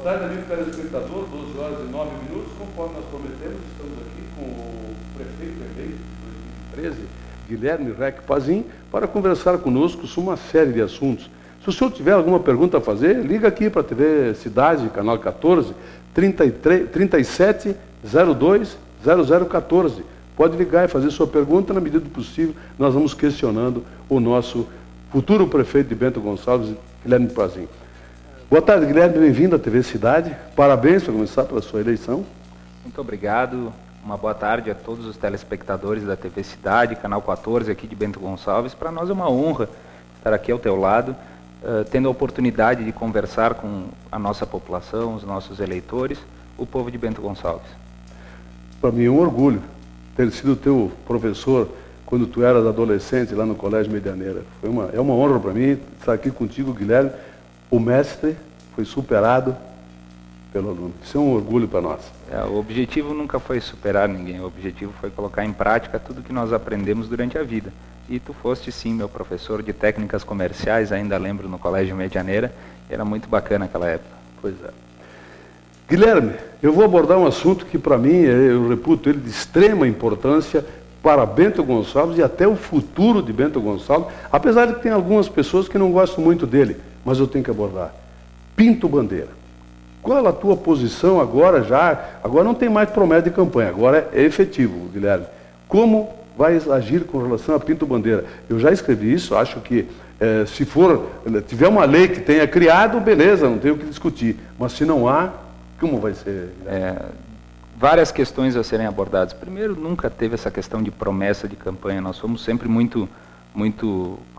tarde, amigo telespectador, 12 horas e 9 minutos, conforme nós prometemos, estamos aqui com o prefeito eleito de 2013, Guilherme Rec Pazin, para conversar conosco sobre uma série de assuntos. Se o senhor tiver alguma pergunta a fazer, liga aqui para a TV Cidade, canal 14, 3702-0014. Pode ligar e fazer sua pergunta, na medida do possível, nós vamos questionando o nosso futuro prefeito de Bento Gonçalves, Guilherme Pazin. Boa tarde, Guilherme, bem-vindo à TV Cidade. Parabéns para começar pela sua eleição. Muito obrigado. Uma boa tarde a todos os telespectadores da TV Cidade, canal 14 aqui de Bento Gonçalves. Para nós é uma honra estar aqui ao teu lado, tendo a oportunidade de conversar com a nossa população, os nossos eleitores, o povo de Bento Gonçalves. Para mim é um orgulho ter sido teu professor quando tu eras adolescente lá no Colégio Medianeira. É uma honra para mim estar aqui contigo, Guilherme. O mestre foi superado pelo aluno. Isso é um orgulho para nós. O objetivo nunca foi superar ninguém, o objetivo foi colocar em prática tudo que nós aprendemos durante a vida. E tu foste sim meu professor de técnicas comerciais, ainda lembro, no Colégio Medianeira. Era muito bacana aquela época. Pois é. Guilherme, eu vou abordar um assunto que para mim, eu reputo ele de extrema importância para Bento Gonçalves e até o futuro de Bento Gonçalves, apesar de que tem algumas pessoas que não gostam muito dele, mas eu tenho que abordar. Pinto Bandeira. Qual a tua posição agora já? Agora não tem mais promessa de campanha, agora é efetivo, Guilherme. Como vais agir com relação a Pinto Bandeira? Eu já escrevi isso, acho que se tiver uma lei que tenha criado, beleza, não tem o que discutir. Mas se não há, como vai ser? Várias questões a serem abordadas. Primeiro, nunca teve essa questão de promessa de campanha. Nós fomos sempre muito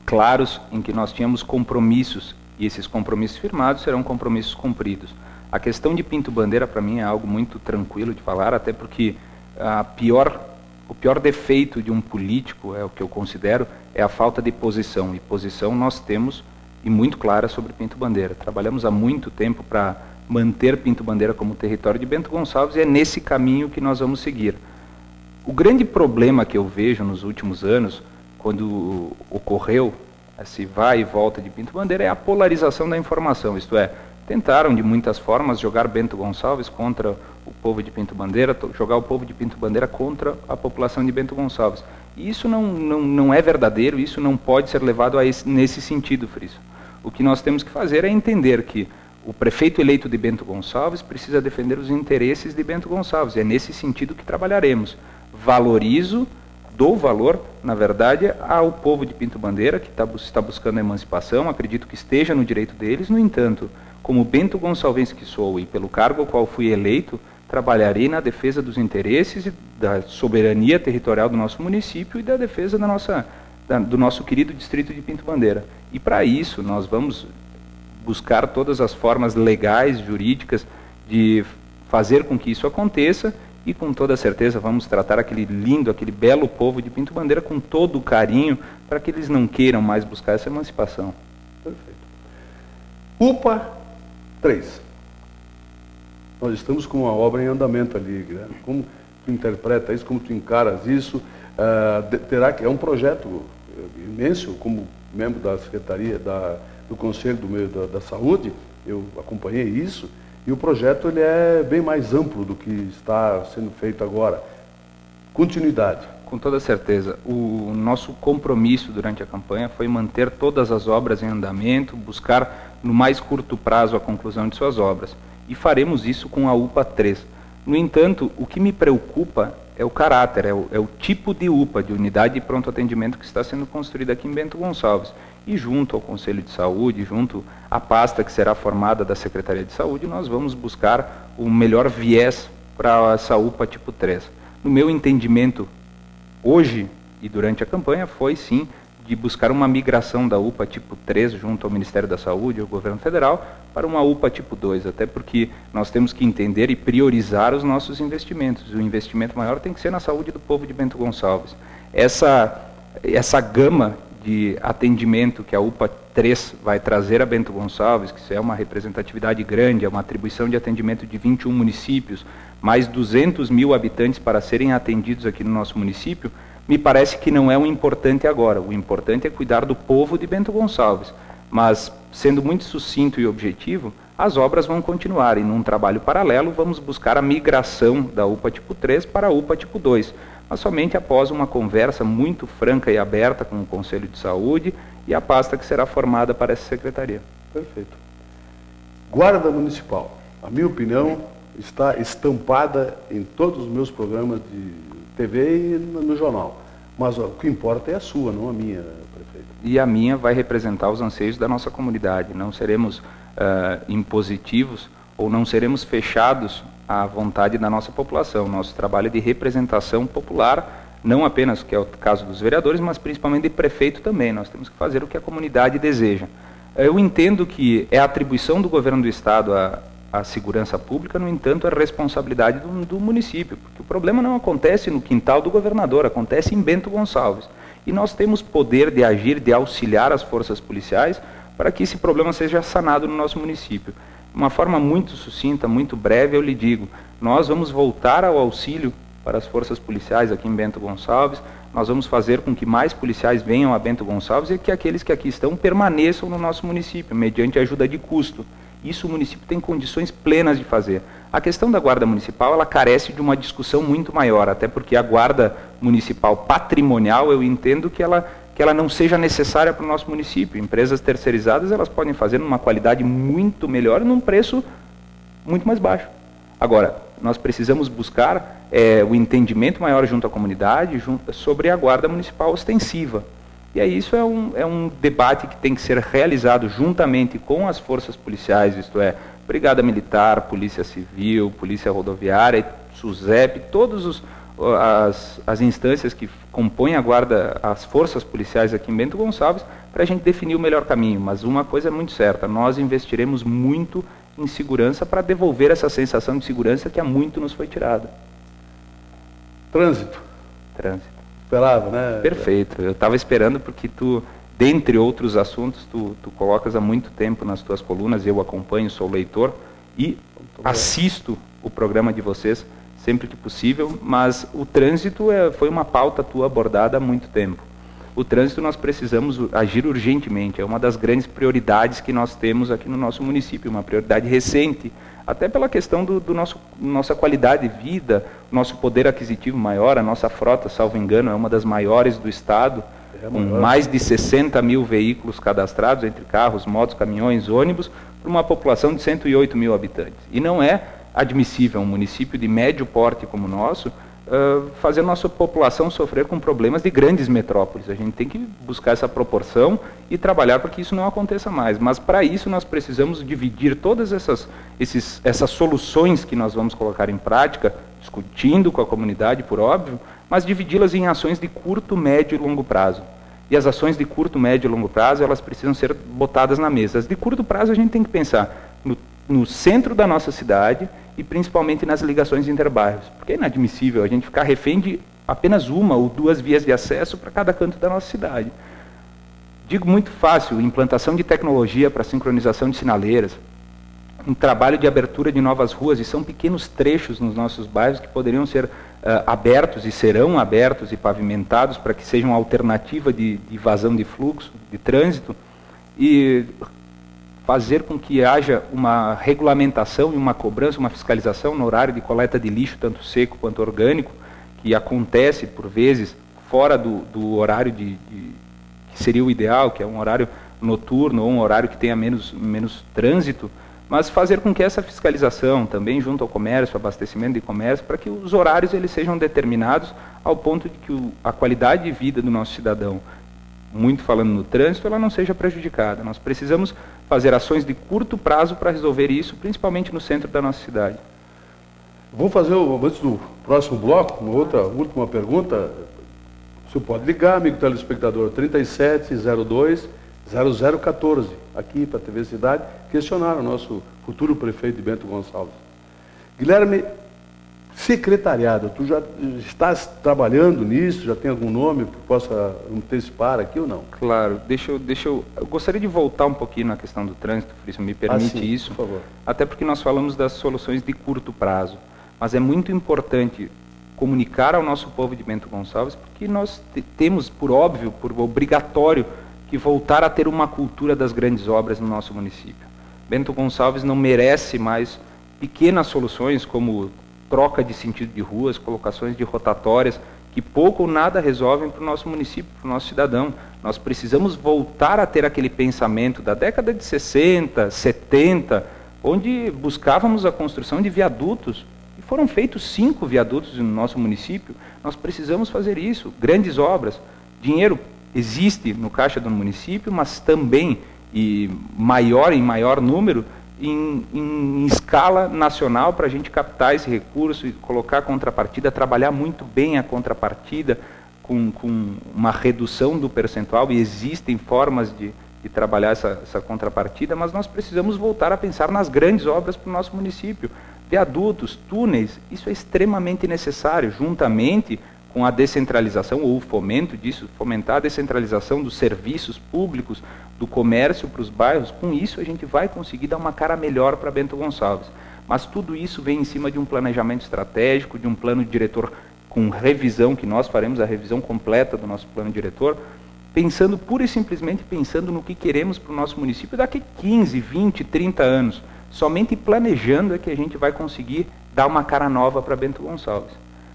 claros em que nós tínhamos compromissos, e esses compromissos firmados serão compromissos cumpridos. A questão de Pinto Bandeira, para mim, é algo muito tranquilo de falar, até porque o pior defeito de um político, é o que eu considero, é a falta de posição. E posição nós temos, e muito clara, sobre Pinto Bandeira. Trabalhamos há muito tempo para manter Pinto Bandeira como território de Bento Gonçalves, e é nesse caminho que nós vamos seguir. O grande problema que eu vejo nos últimos anos, quando ocorreu esse vai e volta de Pinto Bandeira, é a polarização da informação, isto é, tentaram de muitas formas jogar Bento Gonçalves contra o povo de Pinto Bandeira, jogar o povo de Pinto Bandeira contra a população de Bento Gonçalves. E isso não é verdadeiro, isso não pode ser levado nesse sentido, Friso. O que nós temos que fazer é entender que o prefeito eleito de Bento Gonçalves precisa defender os interesses de Bento Gonçalves. É nesse sentido que trabalharemos. Dou valor, na verdade, ao povo de Pinto Bandeira, que está buscando a emancipação, acredito que esteja no direito deles. No entanto, como Bento Gonçalvense que sou e pelo cargo ao qual fui eleito, trabalharei na defesa dos interesses e da soberania territorial do nosso município e da defesa do nosso querido distrito de Pinto Bandeira. E para isso nós vamos buscar todas as formas legais, jurídicas, de fazer com que isso aconteça, e com toda certeza vamos tratar aquele belo povo de Pinto Bandeira com todo o carinho, para que eles não queiram mais buscar essa emancipação. Perfeito. UPA 3. Nós estamos com uma obra em andamento ali, Guilherme. Como tu interpreta isso, como tu encaras isso? É um projeto imenso, como membro da Secretaria do Conselho da Saúde, eu acompanhei isso, e o projeto ele é bem mais amplo do que está sendo feito agora. Continuidade. Com toda certeza. O nosso compromisso durante a campanha foi manter todas as obras em andamento, buscar no mais curto prazo a conclusão de suas obras. E faremos isso com a UPA 3. No entanto, o que me preocupa é o caráter, é o tipo de UPA, de unidade de pronto atendimento, que está sendo construída aqui em Bento Gonçalves. E junto ao Conselho de Saúde, junto à pasta que será formada da Secretaria de Saúde, nós vamos buscar o melhor viés para essa UPA tipo 3. No meu entendimento, hoje e durante a campanha, foi sim de buscar uma migração da UPA tipo 3 junto ao Ministério da Saúde, ao Governo Federal, para uma UPA tipo 2, até porque nós temos que entender e priorizar os nossos investimentos. O investimento maior tem que ser na saúde do povo de Bento Gonçalves. Essa gama de atendimento que a UPA 3 vai trazer a Bento Gonçalves, que é uma representatividade grande, é uma atribuição de atendimento de 21 municípios, mais 200 mil habitantes para serem atendidos aqui no nosso município, me parece que não é o importante agora. O importante é cuidar do povo de Bento Gonçalves. Mas, sendo muito sucinto e objetivo, as obras vão continuar e num trabalho paralelo vamos buscar a migração da UPA tipo 3 para a UPA tipo 2, mas somente após uma conversa muito franca e aberta com o Conselho de Saúde e a pasta que será formada para essa secretaria. Perfeito. Guarda Municipal, a minha opinião, está estampada em todos os meus programas de TV e no jornal. Mas o que importa é a sua, não a minha, prefeito. E a minha vai representar os anseios da nossa comunidade. Não seremos impositivos ou não seremos fechados à vontade da nossa população. Nosso trabalho é de representação popular, não apenas, que é o caso dos vereadores, mas principalmente de prefeito também. Nós temos que fazer o que a comunidade deseja. Eu entendo que é atribuição do governo do Estado a segurança pública, no entanto, é responsabilidade do município, porque o problema não acontece no quintal do governador, acontece em Bento Gonçalves. E nós temos poder de agir, de auxiliar as forças policiais para que esse problema seja sanado no nosso município. De uma forma muito sucinta, muito breve, eu lhe digo, nós vamos voltar ao auxílio para as forças policiais aqui em Bento Gonçalves, nós vamos fazer com que mais policiais venham a Bento Gonçalves e que aqueles que aqui estão permaneçam no nosso município, mediante ajuda de custo. Isso o município tem condições plenas de fazer. A questão da Guarda Municipal, ela carece de uma discussão muito maior, até porque a Guarda Municipal patrimonial, eu entendo que ela não seja necessária para o nosso município. Empresas terceirizadas, elas podem fazer numa qualidade muito melhor e num preço muito mais baixo. Agora, nós precisamos buscar o entendimento maior junto à comunidade sobre a Guarda Municipal ostensiva. E aí isso é um debate que tem que ser realizado juntamente com as forças policiais, isto é, Brigada Militar, Polícia Civil, Polícia Rodoviária, SUSEP, todas as instâncias que compõem a guarda, as forças policiais aqui em Bento Gonçalves, para a gente definir o melhor caminho. Mas uma coisa é muito certa, nós investiremos muito em segurança para devolver essa sensação de segurança que há muito nos foi tirada. Trânsito. Trânsito. Esperava, né? Perfeito. Eu estava esperando porque tu, dentre outros assuntos, tu colocas há muito tempo nas tuas colunas, eu acompanho, sou leitor e assisto o programa de vocês sempre que possível, mas o trânsito foi uma pauta tua abordada há muito tempo. O trânsito nós precisamos agir urgentemente, é uma das grandes prioridades que nós temos aqui no nosso município, uma prioridade recente, até pela questão nossa qualidade de vida, nosso poder aquisitivo maior, a nossa frota, salvo engano, é uma das maiores do estado, com mais de 60 mil veículos cadastrados, entre carros, motos, caminhões, ônibus, para uma população de 108 mil habitantes. E não é admissível um município de médio porte como o nosso fazer nossa população sofrer com problemas de grandes metrópoles. A gente tem que buscar essa proporção e trabalhar para que isso não aconteça mais. Mas para isso nós precisamos dividir todas essas soluções que nós vamos colocar em prática, discutindo com a comunidade, por óbvio, mas dividi-las em ações de curto, médio e longo prazo. E as ações de curto, médio e longo prazo, elas precisam ser botadas na mesa. As de curto prazo a gente tem que pensar no centro da nossa cidade e principalmente nas ligações interbairros. Porque é inadmissível a gente ficar refém de apenas uma ou duas vias de acesso para cada canto da nossa cidade. Digo muito fácil, implantação de tecnologia para sincronização de sinaleiras, um trabalho de abertura de novas ruas, e são pequenos trechos nos nossos bairros que poderiam ser abertos e serão abertos e pavimentados para que sejam alternativa de vazão de fluxo, de trânsito, e fazer com que haja uma regulamentação e uma cobrança, uma fiscalização no horário de coleta de lixo, tanto seco quanto orgânico, que acontece, por vezes, fora do horário que seria o ideal, que é um horário noturno ou um horário que tenha menos trânsito, mas fazer com que essa fiscalização, também junto ao comércio, abastecimento de comércio, para que os horários eles sejam determinados ao ponto de que a qualidade de vida do nosso cidadão, muito falando no trânsito, ela não seja prejudicada. Nós precisamos fazer ações de curto prazo para resolver isso, principalmente no centro da nossa cidade. Vou fazer, antes do próximo bloco, uma outra última pergunta. O senhor pode ligar, amigo telespectador, 3702-0014, aqui para a TV Cidade, questionar o nosso futuro prefeito de Bento Gonçalves. Guilherme, secretariado, tu já estás trabalhando nisso? Já tem algum nome que possa antecipar aqui ou não? Claro, eu gostaria de voltar um pouquinho na questão do trânsito, por isso me permite sim, isso, por favor. Até porque nós falamos das soluções de curto prazo, mas é muito importante comunicar ao nosso povo de Bento Gonçalves, porque nós temos, por óbvio, por obrigatório, que voltar a ter uma cultura das grandes obras no nosso município. Bento Gonçalves não merece mais pequenas soluções como troca de sentido de ruas, colocações de rotatórias, que pouco ou nada resolvem para o nosso município, para o nosso cidadão. Nós precisamos voltar a ter aquele pensamento da década de 60, 70, onde buscávamos a construção de viadutos. E foram feitos 5 viadutos no nosso município. Nós precisamos fazer isso, grandes obras. Dinheiro existe no caixa do município, mas também, em maior número, em escala nacional, para a gente captar esse recurso e colocar a contrapartida, trabalhar muito bem a contrapartida, com uma redução do percentual, e existem formas de trabalhar essa contrapartida, mas nós precisamos voltar a pensar nas grandes obras para o nosso município. Viadutos, túneis, isso é extremamente necessário, juntamente com a descentralização, ou o fomento disso, fomentar a descentralização dos serviços públicos, do comércio para os bairros. Com isso a gente vai conseguir dar uma cara melhor para Bento Gonçalves. Mas tudo isso vem em cima de um planejamento estratégico, de um plano diretor com revisão, que nós faremos a revisão completa do nosso plano diretor, pensando pura e simplesmente pensando no que queremos para o nosso município daqui 15, 20, 30 anos. Somente planejando é que a gente vai conseguir dar uma cara nova para Bento Gonçalves.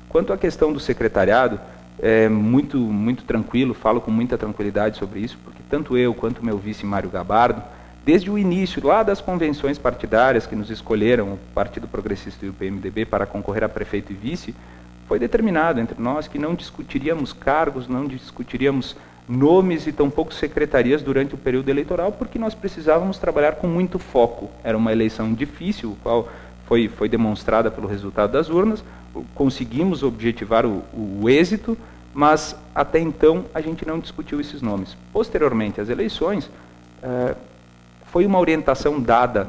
Quanto à questão do secretariado, é muito tranquilo, falo com muita tranquilidade sobre isso, porque tanto eu quanto o meu vice Mário Gabardo, desde o início, lá das convenções partidárias que nos escolheram, o Partido Progressista e o PMDB, para concorrer a prefeito e vice, foi determinado entre nós que não discutiríamos cargos, não discutiríamos nomes e tampouco secretarias durante o período eleitoral, porque nós precisávamos trabalhar com muito foco. Era uma eleição difícil, o qual foi demonstrada pelo resultado das urnas, conseguimos objetivar o êxito, mas até então a gente não discutiu esses nomes. Posteriormente às eleições, foi uma orientação dada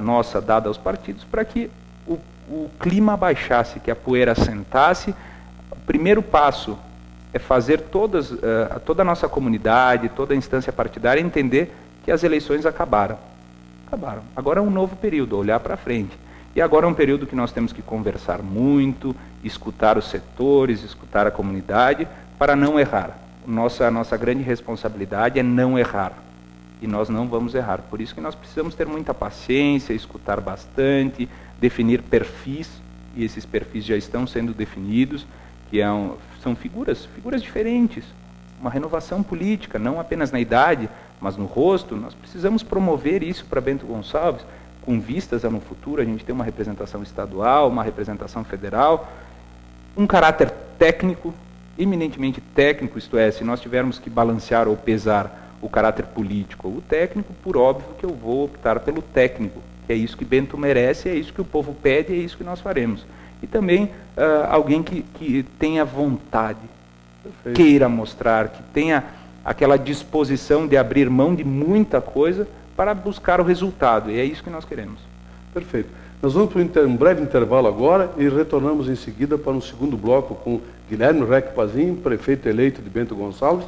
aos partidos para que o clima baixasse, que a poeira assentasse. O primeiro passo é fazer toda a nossa comunidade, toda a instância partidária entender que as eleições acabaram. Agora é um novo período, olhar para frente. E agora é um período que nós temos que conversar muito, escutar os setores, escutar a comunidade, para não errar. A nossa grande responsabilidade é não errar. E nós não vamos errar. Por isso que nós precisamos ter muita paciência, escutar bastante, definir perfis, e esses perfis já estão sendo definidos, que são figuras diferentes. Uma renovação política, não apenas na idade, mas no rosto. Nós precisamos promover isso para Bento Gonçalves, com vistas a no futuro a gente ter uma representação estadual, uma representação federal, um caráter técnico, eminentemente técnico, isto é, se nós tivermos que balancear ou pesar o caráter político ou o técnico, por óbvio que eu vou optar pelo técnico, que é isso que Bento merece, é isso que o povo pede, é isso que nós faremos. E também alguém que tenha vontade, queira mostrar, que tenha aquela disposição de abrir mão de muita coisa para buscar o resultado, e é isso que nós queremos. Perfeito. Nós vamos para um breve intervalo agora e retornamos em seguida para um segundo bloco com Guilherme Rec Pazin, prefeito eleito de Bento Gonçalves,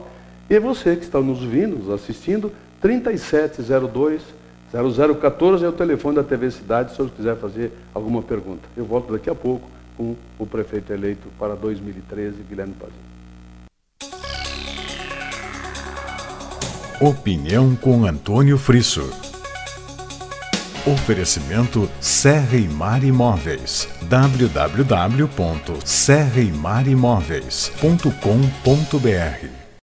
e você que está nos ouvindo, nos assistindo, 3702-0014 é o telefone da TV Cidade, se você quiser fazer alguma pergunta. Eu volto daqui a pouco com o prefeito eleito para 2013, Guilherme Pazin. Opinião com Antônio Frisso. Oferecimento Serra e Mar Imóveis. www.serraemarimóveis.com.br